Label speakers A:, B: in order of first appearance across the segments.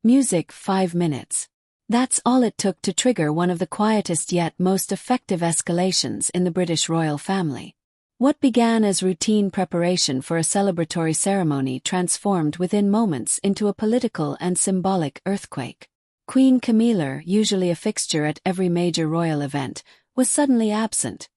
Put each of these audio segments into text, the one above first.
A: Music 5 minutes. That's all it took to trigger one of the quietest yet most effective escalations in the British royal family. What began as routine preparation for a celebratory ceremony transformed within moments into a political and symbolic earthquake. Queen Camilla, usually a fixture at every major royal event, was suddenly absent.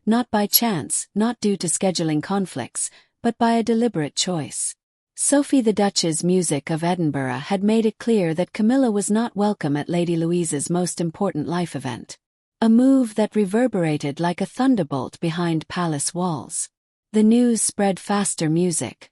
A: Not by chance, not due to scheduling conflicts, but by a deliberate choice. Sophie the Duchess music of Edinburgh had made it clear that Camilla was not welcome at Lady Louise's most important life event. A move that reverberated like a thunderbolt behind palace walls. The news spread faster music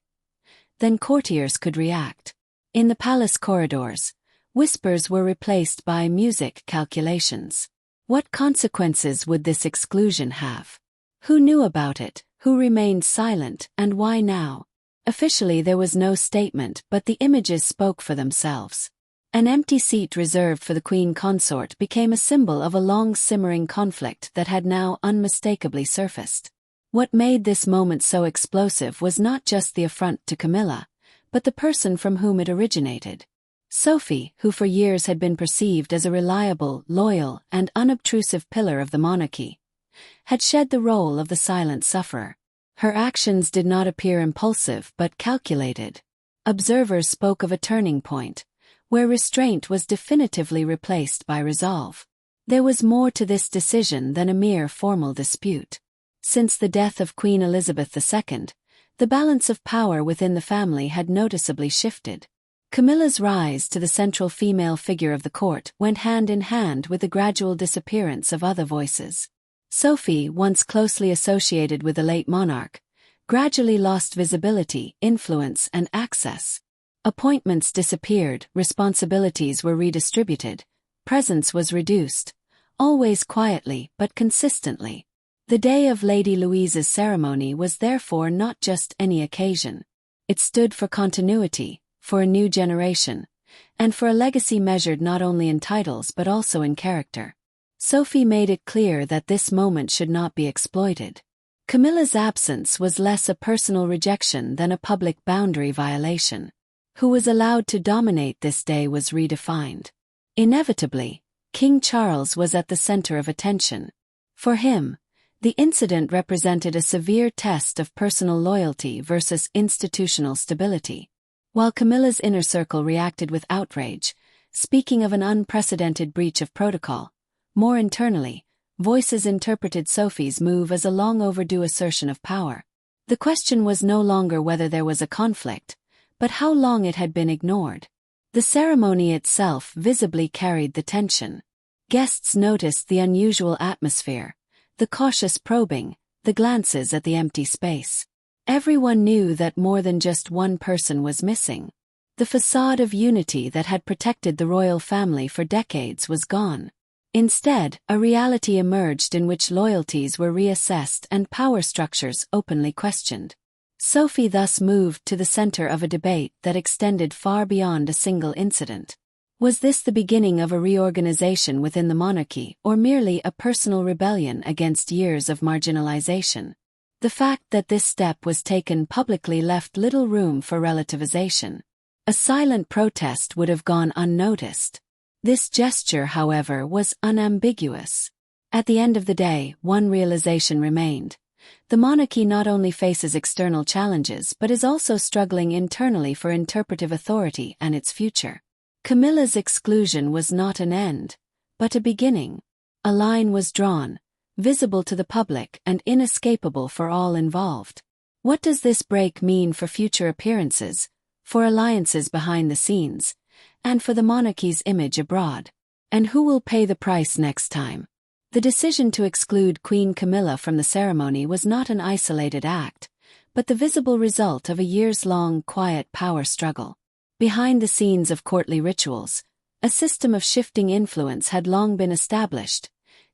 A: than courtiers could react. In the palace corridors, whispers were replaced by music calculations. What consequences would this exclusion have? Who knew about it, who remained silent, and why now? Officially there was no statement, but the images spoke for themselves. An empty seat reserved for the Queen Consort became a symbol of a long-simmering conflict that had now unmistakably surfaced. What made this moment so explosive was not just the affront to Camilla, but the person from whom it originated. Sophie, who for years had been perceived as a reliable, loyal, and unobtrusive pillar of the monarchy, had shed the role of the silent sufferer. Her actions did not appear impulsive but calculated. Observers spoke of a turning point, where restraint was definitively replaced by resolve. There was more to this decision than a mere formal dispute. Since the death of Queen Elizabeth II, the balance of power within the family had noticeably shifted. Camilla's rise to the central female figure of the court went hand in hand with the gradual disappearance of other voices. Sophie, once closely associated with the late monarch, gradually lost visibility, influence, and access. Appointments disappeared, responsibilities were redistributed, presence was reduced, always quietly but consistently. The day of Lady Louise's ceremony was therefore not just any occasion. It stood for continuity, for a new generation, and for a legacy measured not only in titles but also in character. Sophie made it clear that this moment should not be exploited. Camilla's absence was less a personal rejection than a public boundary violation. Who was allowed to dominate this day was redefined. Inevitably, King Charles was at the center of attention. For him, the incident represented a severe test of personal loyalty versus institutional stability. While Camilla's inner circle reacted with outrage, speaking of an unprecedented breach of protocol, more internally, voices interpreted Sophie's move as a long-overdue assertion of power. The question was no longer whether there was a conflict, but how long it had been ignored. The ceremony itself visibly carried the tension. Guests noticed the unusual atmosphere, the cautious probing, the glances at the empty space. Everyone knew that more than just one person was missing. The facade of unity that had protected the royal family for decades was gone. Instead, a reality emerged in which loyalties were reassessed and power structures openly questioned. Sophie thus moved to the center of a debate that extended far beyond a single incident. Was this the beginning of a reorganization within the monarchy, or merely a personal rebellion against years of marginalization? The fact that this step was taken publicly left little room for relativization. A silent protest would have gone unnoticed. This gesture, however, was unambiguous. At the end of the day, one realization remained. The monarchy not only faces external challenges but is also struggling internally for interpretive authority and its future. Camilla's exclusion was not an end, but a beginning. A line was drawn, visible to the public and inescapable for all involved. What does this break mean for future appearances, for alliances behind the scenes, and for the monarchy's image abroad? And who will pay the price next time? The decision to exclude Queen Camilla from the ceremony was not an isolated act, but the visible result of a years-long quiet power struggle. Behind the scenes of courtly rituals, a system of shifting influence had long been established,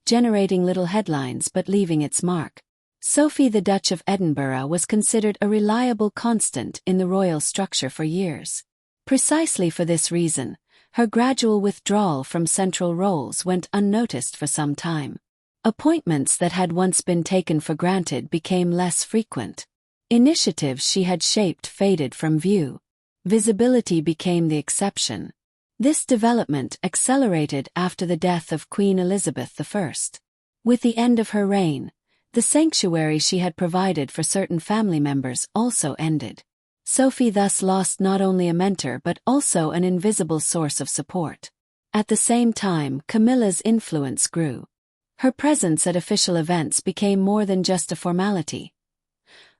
A: generating little headlines but leaving its mark. Sophie the Duchess of Edinburgh was considered a reliable constant in the royal structure for years. Precisely for this reason, her gradual withdrawal from central roles went unnoticed for some time. Appointments that had once been taken for granted became less frequent. Initiatives she had shaped faded from view. Visibility became the exception. This development accelerated after the death of Queen Elizabeth I. With the end of her reign, the sanctuary she had provided for certain family members also ended. Sophie thus lost not only a mentor but also an invisible source of support. At the same time, Camilla's influence grew. Her presence at official events became more than just a formality.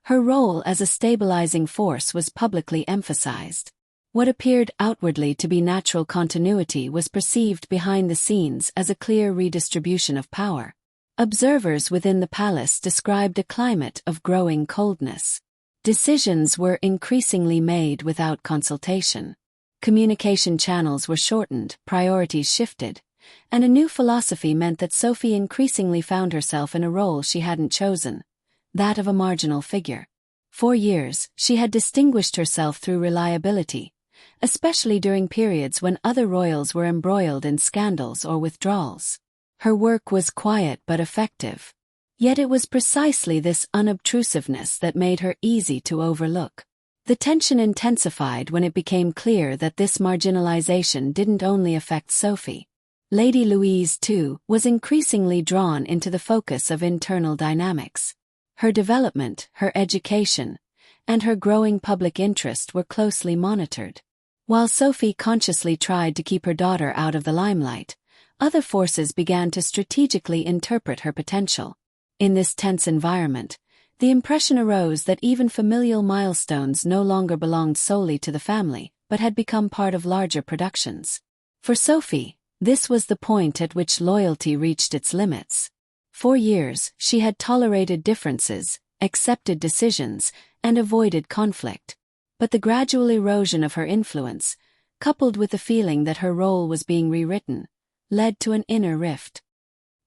A: Her role as a stabilizing force was publicly emphasized. What appeared outwardly to be natural continuity was perceived behind the scenes as a clear redistribution of power. Observers within the palace described a climate of growing coldness. Decisions were increasingly made without consultation. Communication channels were shortened, priorities shifted, and a new philosophy meant that Sophie increasingly found herself in a role she hadn't chosen, that of a marginal figure. For years, she had distinguished herself through reliability, especially during periods when other royals were embroiled in scandals or withdrawals. Her work was quiet but effective. Yet it was precisely this unobtrusiveness that made her easy to overlook. The tension intensified when it became clear that this marginalization didn't only affect Sophie. Lady Louise, too, was increasingly drawn into the focus of internal dynamics. Her development, her education, and her growing public interest were closely monitored. While Sophie consciously tried to keep her daughter out of the limelight, other forces began to strategically interpret her potential. In this tense environment, the impression arose that even familial milestones no longer belonged solely to the family, but had become part of larger productions. For Sophie, this was the point at which loyalty reached its limits. For years, she had tolerated differences, accepted decisions, and avoided conflict. But the gradual erosion of her influence, coupled with the feeling that her role was being rewritten, led to an inner rift.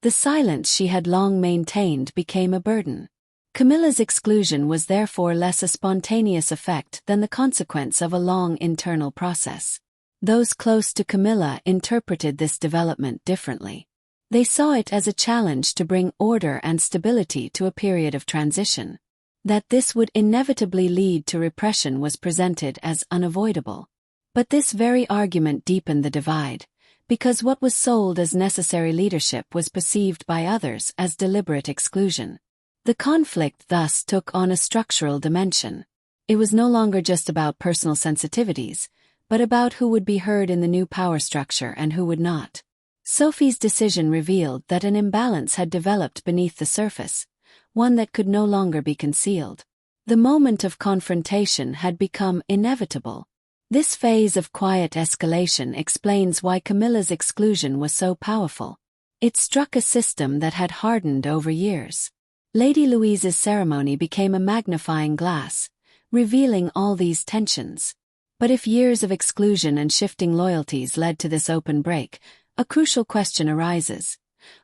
A: The silence she had long maintained became a burden. Camilla's exclusion was therefore less a spontaneous effect than the consequence of a long internal process. Those close to Camilla interpreted this development differently. They saw it as a challenge to bring order and stability to a period of transition. That this would inevitably lead to repression was presented as unavoidable. But this very argument deepened the divide, because what was sold as necessary leadership was perceived by others as deliberate exclusion. The conflict thus took on a structural dimension. It was no longer just about personal sensitivities, but about who would be heard in the new power structure and who would not. Sophie's decision revealed that an imbalance had developed beneath the surface, one that could no longer be concealed. The moment of confrontation had become inevitable. This phase of quiet escalation explains why Camilla's exclusion was so powerful. It struck a system that had hardened over years. Lady Louise's ceremony became a magnifying glass, revealing all these tensions. But if years of exclusion and shifting loyalties led to this open break, a crucial question arises.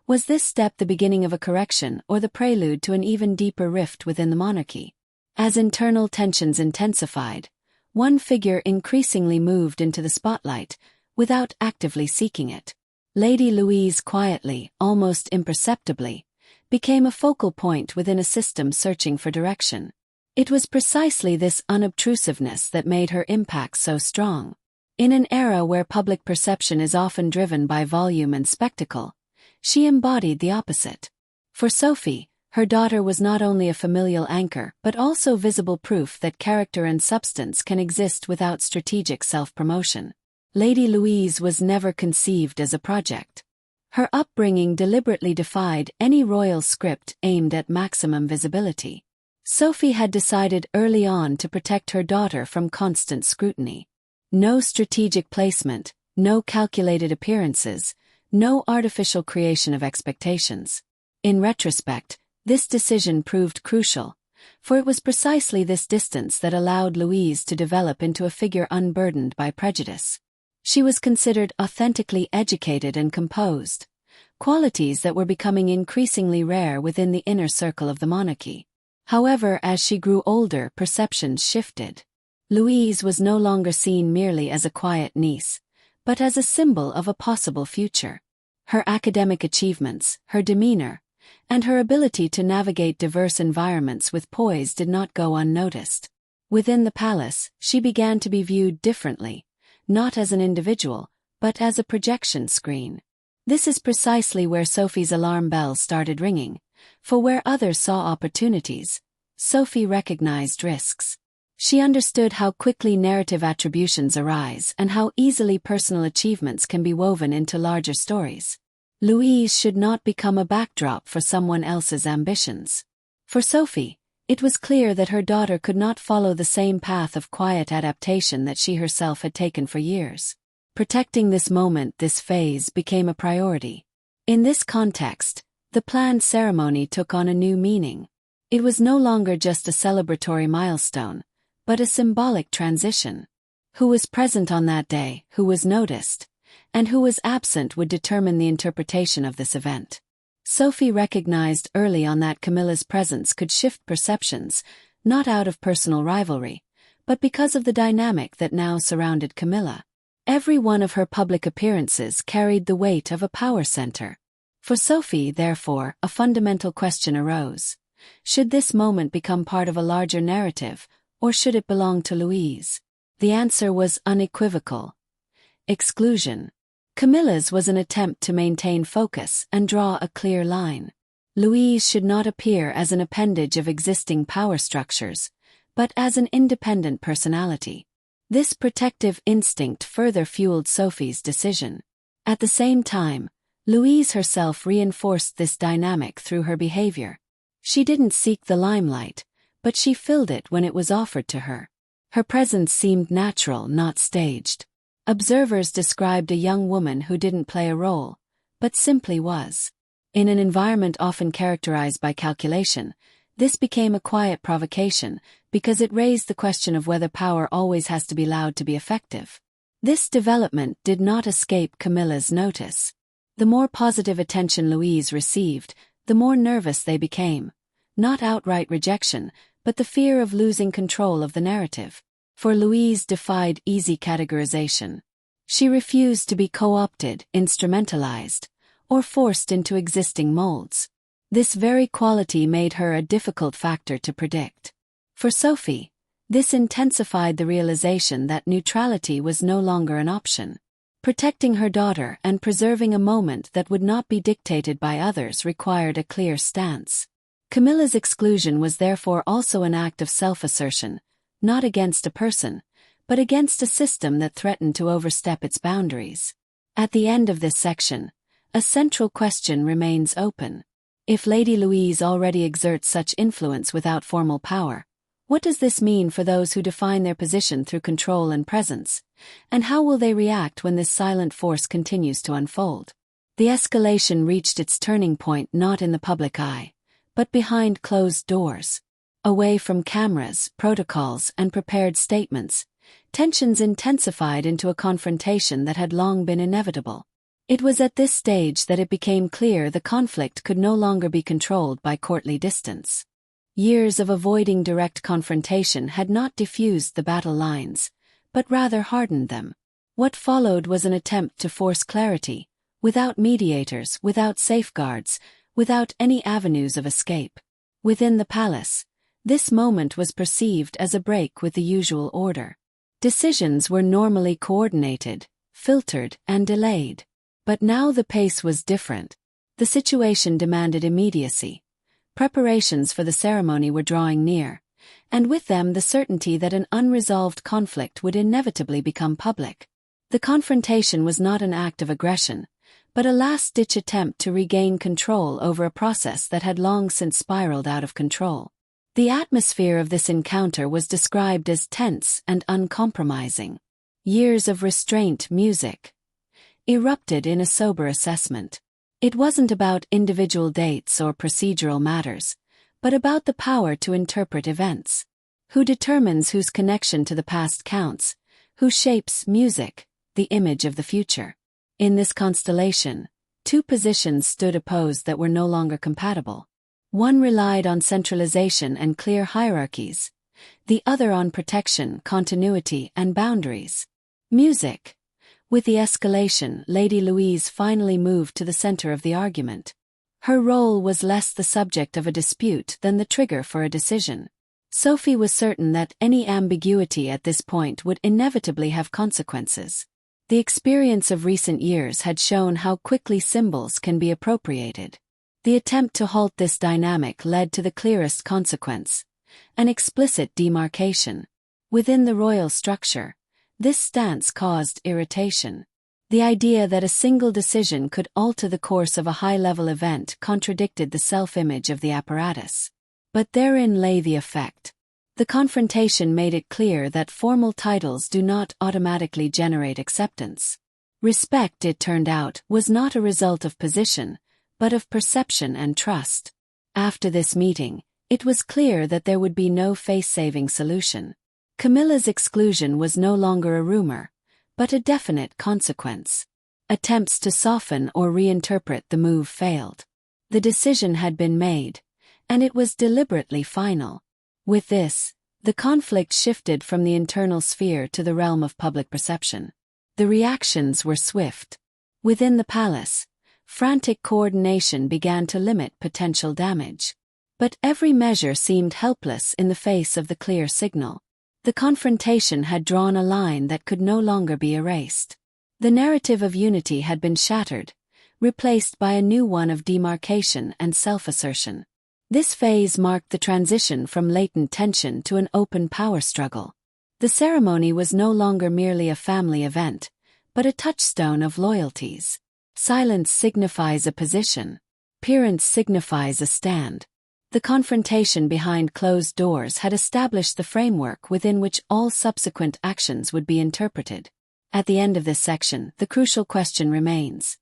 A: Was this step the beginning of a correction or the prelude to an even deeper rift within the monarchy? As internal tensions intensified, one figure increasingly moved into the spotlight, without actively seeking it. Lady Louise quietly, almost imperceptibly, became a focal point within a system searching for direction. It was precisely this unobtrusiveness that made her impact so strong. In an era where public perception is often driven by volume and spectacle, she embodied the opposite. For Sophie, her daughter was not only a familial anchor but also visible proof that character and substance can exist without strategic self-promotion. Lady Louise was never conceived as a project. Her upbringing deliberately defied any royal script aimed at maximum visibility. Sophie had decided early on to protect her daughter from constant scrutiny. No strategic placement, no calculated appearances, no artificial creation of expectations. In retrospect, this decision proved crucial, for it was precisely this distance that allowed Louise to develop into a figure unburdened by prejudice. She was considered authentically educated and composed, qualities that were becoming increasingly rare within the inner circle of the monarchy. However, as she grew older, perceptions shifted. Louise was no longer seen merely as a quiet niece, but as a symbol of a possible future. Her academic achievements, her demeanor, and her ability to navigate diverse environments with poise did not go unnoticed. Within the palace, she began to be viewed differently, not as an individual, but as a projection screen. This is precisely where Sophie's alarm bells started ringing, for where others saw opportunities, Sophie recognized risks. She understood how quickly narrative attributions arise and how easily personal achievements can be woven into larger stories. Louise should not become a backdrop for someone else's ambitions. For Sophie, it was clear that her daughter could not follow the same path of quiet adaptation that she herself had taken for years. Protecting this moment, this phase, became a priority. In this context, the planned ceremony took on a new meaning. It was no longer just a celebratory milestone, but a symbolic transition. Who was present on that day, who was noticed, and who was absent would determine the interpretation of this event. Sophie recognized early on that Camilla's presence could shift perceptions, not out of personal rivalry, but because of the dynamic that now surrounded Camilla. Every one of her public appearances carried the weight of a power center. For Sophie, therefore, a fundamental question arose. Should this moment become part of a larger narrative, or should it belong to Louise? The answer was unequivocal. Exclusion. Camilla's was an attempt to maintain focus and draw a clear line. Louise should not appear as an appendage of existing power structures, but as an independent personality. This protective instinct further fueled Sophie's decision. At the same time, Louise herself reinforced this dynamic through her behavior. She didn't seek the limelight, but she filled it when it was offered to her. Her presence seemed natural, not staged. Observers described a young woman who didn't play a role, but simply was. In an environment often characterized by calculation, this became a quiet provocation because it raised the question of whether power always has to be loud to be effective. This development did not escape Camilla's notice. The more positive attention Louise received, the more nervous they became. Not outright rejection, but the fear of losing control of the narrative. For Louise defied easy categorization. She refused to be co-opted, instrumentalized, or forced into existing molds. This very quality made her a difficult factor to predict. For Sophie, this intensified the realization that neutrality was no longer an option. Protecting her daughter and preserving a moment that would not be dictated by others required a clear stance. Camilla's exclusion was therefore also an act of self-assertion, not against a person, but against a system that threatened to overstep its boundaries. At the end of this section, a central question remains open. If Lady Louise already exerts such influence without formal power, what does this mean for those who define their position through control and presence? And how will they react when this silent force continues to unfold? The escalation reached its turning point not in the public eye, but behind closed doors. Away from cameras, protocols, and prepared statements, tensions intensified into a confrontation that had long been inevitable. It was at this stage that it became clear the conflict could no longer be controlled by courtly distance. Years of avoiding direct confrontation had not diffused the battle lines, but rather hardened them. What followed was an attempt to force clarity, without mediators, without safeguards, without any avenues of escape. Within the palace, this moment was perceived as a break with the usual order. Decisions were normally coordinated, filtered, and delayed. But now the pace was different. The situation demanded immediacy. Preparations for the ceremony were drawing near, and with them the certainty that an unresolved conflict would inevitably become public. The confrontation was not an act of aggression, but a last-ditch attempt to regain control over a process that had long since spiraled out of control. The atmosphere of this encounter was described as tense and uncompromising. Years of restraint music erupted in a sober assessment. It wasn't about individual dates or procedural matters, but about the power to interpret events. Who determines whose connection to the past counts? Who shapes music, the image of the future? In this constellation, two positions stood opposed that were no longer compatible. One relied on centralization and clear hierarchies, the other on protection, continuity, and boundaries. Music. With the escalation, Lady Louise finally moved to the center of the argument. Her role was less the subject of a dispute than the trigger for a decision. Sophie was certain that any ambiguity at this point would inevitably have consequences. The experience of recent years had shown how quickly symbols can be appropriated. The attempt to halt this dynamic led to the clearest consequence: an explicit demarcation. Within the royal structure, this stance caused irritation. The idea that a single decision could alter the course of a high-level event contradicted the self-image of the apparatus. But therein lay the effect. The confrontation made it clear that formal titles do not automatically generate acceptance. Respect, it turned out, was not a result of position, but of perception and trust. After this meeting, it was clear that there would be no face-saving solution. Camilla's exclusion was no longer a rumor, but a definite consequence. Attempts to soften or reinterpret the move failed. The decision had been made, and it was deliberately final. With this, the conflict shifted from the internal sphere to the realm of public perception. The reactions were swift. Within the palace, frantic coordination began to limit potential damage. But every measure seemed helpless in the face of the clear signal. The confrontation had drawn a line that could no longer be erased. The narrative of unity had been shattered, replaced by a new one of demarcation and self-assertion. This phase marked the transition from latent tension to an open power struggle. The ceremony was no longer merely a family event, but a touchstone of loyalties. Silence signifies a position. Appearance signifies a stand. The confrontation behind closed doors had established the framework within which all subsequent actions would be interpreted. At the end of this section, the crucial question remains: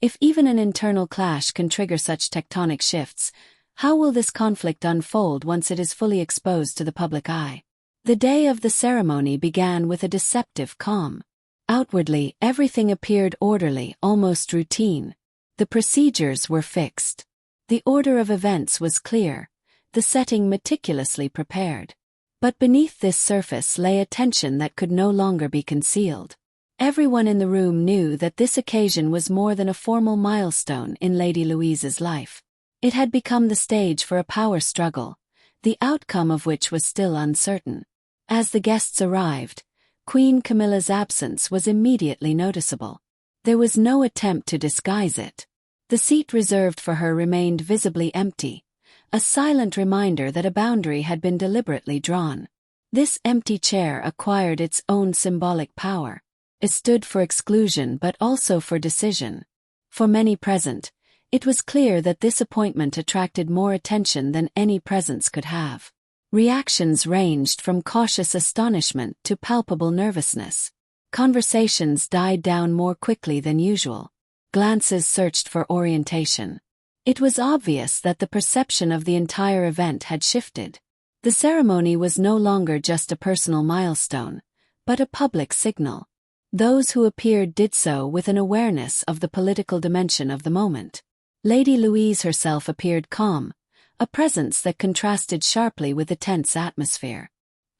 A: if even an internal clash can trigger such tectonic shifts, how will this conflict unfold once it is fully exposed to the public eye? The day of the ceremony began with a deceptive calm. Outwardly, everything appeared orderly, almost routine. The procedures were fixed. The order of events was clear, the setting meticulously prepared. But beneath this surface lay a tension that could no longer be concealed. Everyone in the room knew that this occasion was more than a formal milestone in Lady Louise's life. It had become the stage for a power struggle, the outcome of which was still uncertain. As the guests arrived, Queen Camilla's absence was immediately noticeable. There was no attempt to disguise it. The seat reserved for her remained visibly empty, a silent reminder that a boundary had been deliberately drawn. This empty chair acquired its own symbolic power. It stood for exclusion but also for decision. For many present, it was clear that this appointment attracted more attention than any presence could have. Reactions ranged from cautious astonishment to palpable nervousness. Conversations died down more quickly than usual. Glances searched for orientation. It was obvious that the perception of the entire event had shifted. The ceremony was no longer just a personal milestone, but a public signal. Those who appeared did so with an awareness of the political dimension of the moment. Lady Louise herself appeared calm, a presence that contrasted sharply with the tense atmosphere.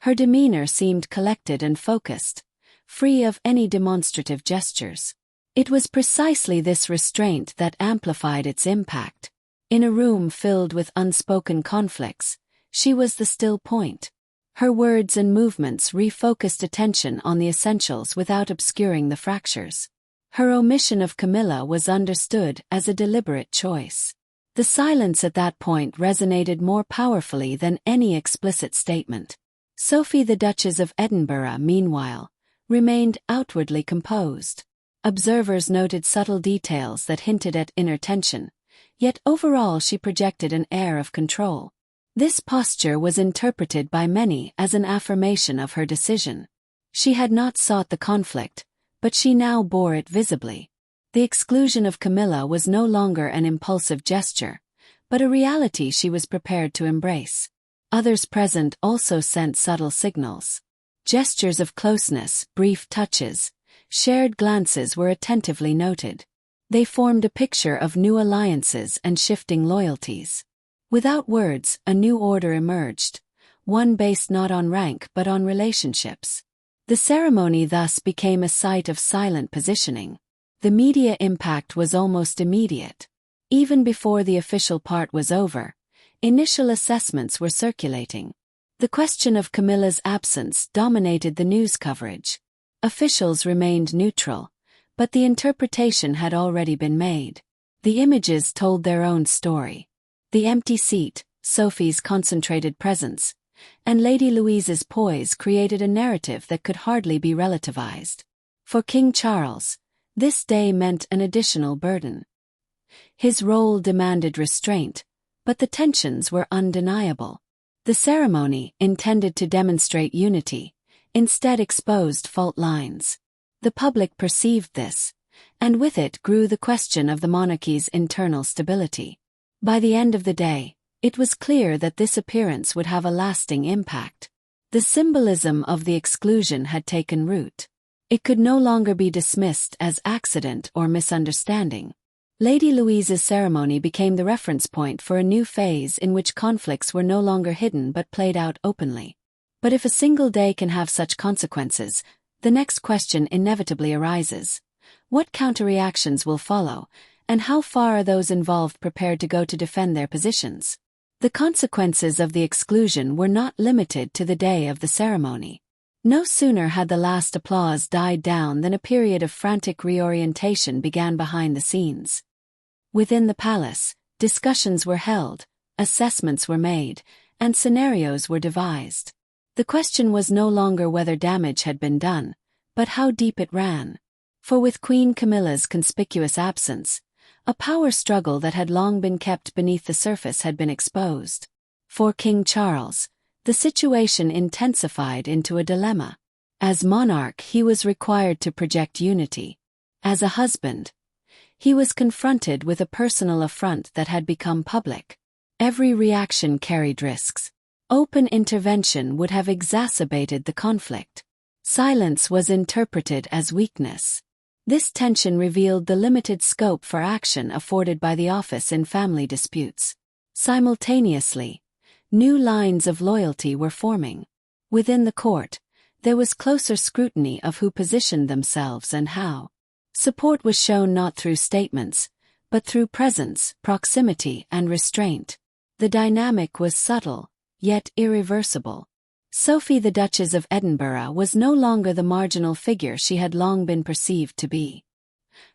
A: Her demeanor seemed collected and focused, free of any demonstrative gestures. It was precisely this restraint that amplified its impact. In a room filled with unspoken conflicts, she was the still point. Her words and movements refocused attention on the essentials without obscuring the fractures. Her omission of Camilla was understood as a deliberate choice. The silence at that point resonated more powerfully than any explicit statement. Sophie, the Duchess of Edinburgh, meanwhile, remained outwardly composed. Observers noted subtle details that hinted at inner tension, yet overall she projected an air of control. This posture was interpreted by many as an affirmation of her decision. She had not sought the conflict, but she now bore it visibly. The exclusion of Camilla was no longer an impulsive gesture, but a reality she was prepared to embrace. Others present also sent subtle signals. Gestures of closeness, brief touches, shared glances were attentively noted. They formed a picture of new alliances and shifting loyalties. Without words, a new order emerged, one based not on rank but on relationships. The ceremony thus became a site of silent positioning. The media impact was almost immediate. Even before the official part was over, initial assessments were circulating. The question of Camilla's absence dominated the news coverage. Officials remained neutral, but the interpretation had already been made. The images told their own story. The empty seat, Sophie's concentrated presence, and Lady Louise's poise created a narrative that could hardly be relativized. For King Charles, this day meant an additional burden. His role demanded restraint, but the tensions were undeniable. The ceremony, intended to demonstrate unity, instead exposed fault lines. The public perceived this, and with it grew the question of the monarchy's internal stability. By the end of the day, it was clear that this appearance would have a lasting impact. The symbolism of the exclusion had taken root. It could no longer be dismissed as accident or misunderstanding. Lady Louise's ceremony became the reference point for a new phase in which conflicts were no longer hidden but played out openly. But if a single day can have such consequences, the next question inevitably arises. What counterreactions will follow, and how far are those involved prepared to go to defend their positions? The consequences of the exclusion were not limited to the day of the ceremony. No sooner had the last applause died down than a period of frantic reorientation began behind the scenes. Within the palace, discussions were held, assessments were made, and scenarios were devised. The question was no longer whether damage had been done, but how deep it ran. For with Queen Camilla's conspicuous absence, a power struggle that had long been kept beneath the surface had been exposed. For King Charles, the situation intensified into a dilemma. As monarch, he was required to project unity. As a husband, he was confronted with a personal affront that had become public. Every reaction carried risks. Open intervention would have exacerbated the conflict. Silence was interpreted as weakness. This tension revealed the limited scope for action afforded by the office in family disputes. Simultaneously, new lines of loyalty were forming. Within the court, there was closer scrutiny of who positioned themselves and how. Support was shown not through statements, but through presence, proximity, and restraint. The dynamic was subtle, yet irreversible. Sophie, the Duchess of Edinburgh, was no longer the marginal figure she had long been perceived to be.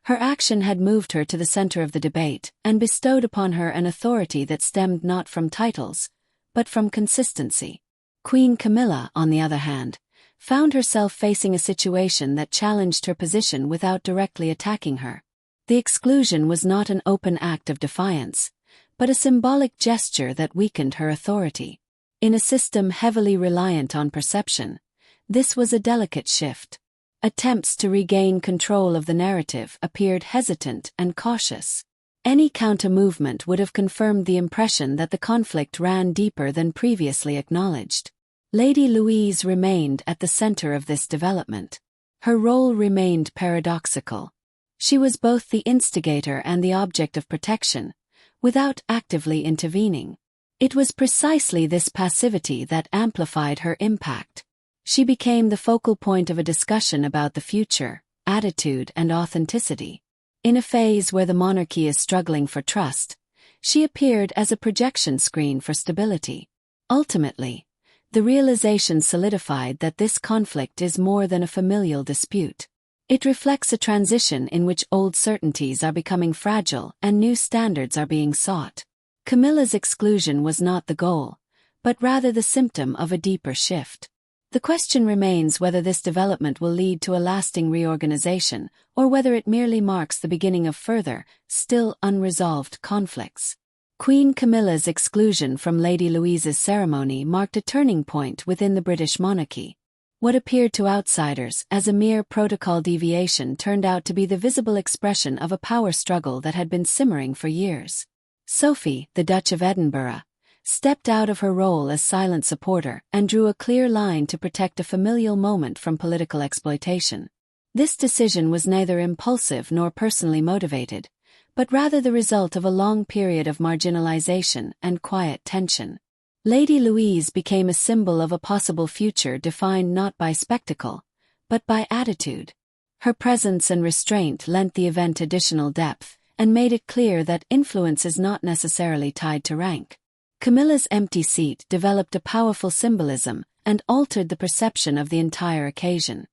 A: Her action had moved her to the center of the debate and bestowed upon her an authority that stemmed not from titles, but from consistency. Queen Camilla, on the other hand, found herself facing a situation that challenged her position without directly attacking her. The exclusion was not an open act of defiance, but a symbolic gesture that weakened her authority. In a system heavily reliant on perception, this was a delicate shift. Attempts to regain control of the narrative appeared hesitant and cautious. Any counter-movement would have confirmed the impression that the conflict ran deeper than previously acknowledged. Lady Louise remained at the center of this development. Her role remained paradoxical. She was both the instigator and the object of protection, without actively intervening. It was precisely this passivity that amplified her impact. She became the focal point of a discussion about the future, attitude, and authenticity. In a phase where the monarchy is struggling for trust, she appeared as a projection screen for stability. Ultimately, the realization solidified that this conflict is more than a familial dispute. It reflects a transition in which old certainties are becoming fragile and new standards are being sought. Camilla's exclusion was not the goal, but rather the symptom of a deeper shift. The question remains whether this development will lead to a lasting reorganization, or whether it merely marks the beginning of further, still unresolved conflicts. Queen Camilla's exclusion from Lady Louise's ceremony marked a turning point within the British monarchy. What appeared to outsiders as a mere protocol deviation turned out to be the visible expression of a power struggle that had been simmering for years. Sophie, the Duchess of Edinburgh, stepped out of her role as silent supporter and drew a clear line to protect a familial moment from political exploitation. This decision was neither impulsive nor personally motivated, but rather the result of a long period of marginalization and quiet tension. Lady Louise became a symbol of a possible future defined not by spectacle, but by attitude. Her presence and restraint lent the event additional depth and made it clear that influence is not necessarily tied to rank. Camilla's empty seat developed a powerful symbolism and altered the perception of the entire occasion.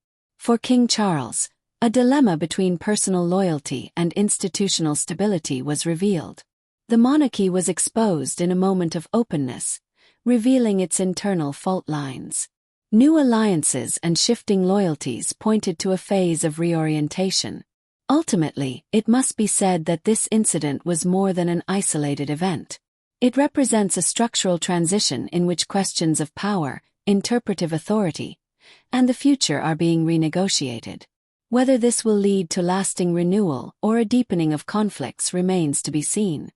A: For King Charles, a dilemma between personal loyalty and institutional stability was revealed. The monarchy was exposed in a moment of openness, revealing its internal fault lines. New alliances and shifting loyalties pointed to a phase of reorientation. Ultimately, it must be said that this incident was more than an isolated event. It represents a structural transition in which questions of power, interpretive authority, and the future are being renegotiated. Whether this will lead to lasting renewal or a deepening of conflicts remains to be seen.